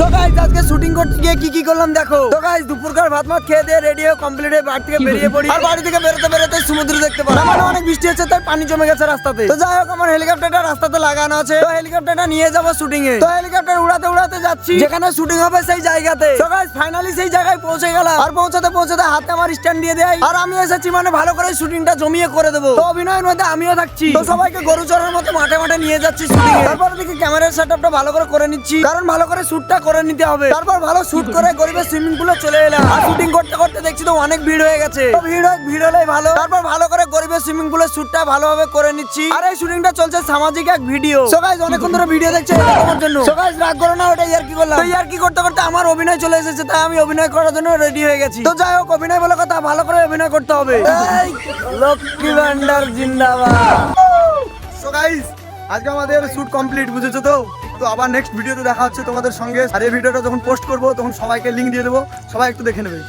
তো গাইস আজকে শুটিং করতে গিয়ে কি করলাম দেখো। তো গাইস দুপুরকার ভাত মাত খেয়ে দিয়ে রেডি হয়ে কমপ্লিট হয়ে বাড়ি থেকে বেরিয়ে পড়ি। আর বাড়ি থেকে বেরোতে সমুদ্র দেখতে পাই। মানে অনেক বৃষ্টি হচ্ছে তাই পানি জমে গেছে রাস্তাতে। তো যাই হোক আমার হেলিকপ্টারটা রাস্তাতে লাগানো আছে। তো হেলিকপ্টারটা নিয়ে যাবো শুটিং এ। তো হেলিকপ্টার উড়াতে যাচ্ছি যেখানে শুটিং হবে সেই জায়গাতে। তো গাইস ফাইনালি সেই জায়গায় পৌঁছে গেলাম। আর পৌঁছাতে হাতে আমার স্ট্যান্ড দিয়ে দেয়। আর আমি এসেছি মানে ভালো করে শুটিংটা জমিয়ে করে দেবো। তো অভিনয়ের মধ্যে আমিও থাকছি। তো সবাইকে গরু চড়ার মতো মাঠে নিয়ে যাচ্ছি শুটিং এ। তারপর দেখি ক্যামেরার সেটআপটা ভালো করে নিচ্ছি, কারণ ভালো করে শুটটা করে নিতে হবে। তারপর ভালো শুট করে গরিবের সুইমিং পুলে চলে এলাম। আর শুটিং করতে দেখছি তো অনেক ভিড় হয়ে গেছে। তো ভিড় হলেই ভালো। তারপর ভালো করে গরিবের সুইমিং পুলের শুটটা ভালোভাবে করে নিচ্ছি। আর এই শুটিংটা চলছে সামাজিক এক ভিডিও। সো গাইস অনেকক্ষণ ধরে ভিডিও দেখছে এটা তোমার জন্য। সো গাইস রাগ করো না, ওটা ইয়ার্কি করলাম। তো ইয়ার্কি করতে আমার অভিনয় চলে এসেছে, তাই আমি অভিনয় করার জন্য রেডি হয়ে গেছি। তো যাই হোক অভিনয় বলে কথা, ভালো করে অভিনয় করতে হবে। এই লক্ষ্মী ভান্ডার জিন্দাবাদ। সো গাইস আজকে আমাদের শুট কমপ্লিট, বুঝেছো তো? তো আবার নেক্সট ভিডিওতে দেখা হচ্ছে তোমাদের সঙ্গে। আর এই ভিডিওটা যখন পোস্ট করবো তখন সবাইকে লিংক দিয়ে দেবো, সবাই একটু দেখে নেবে।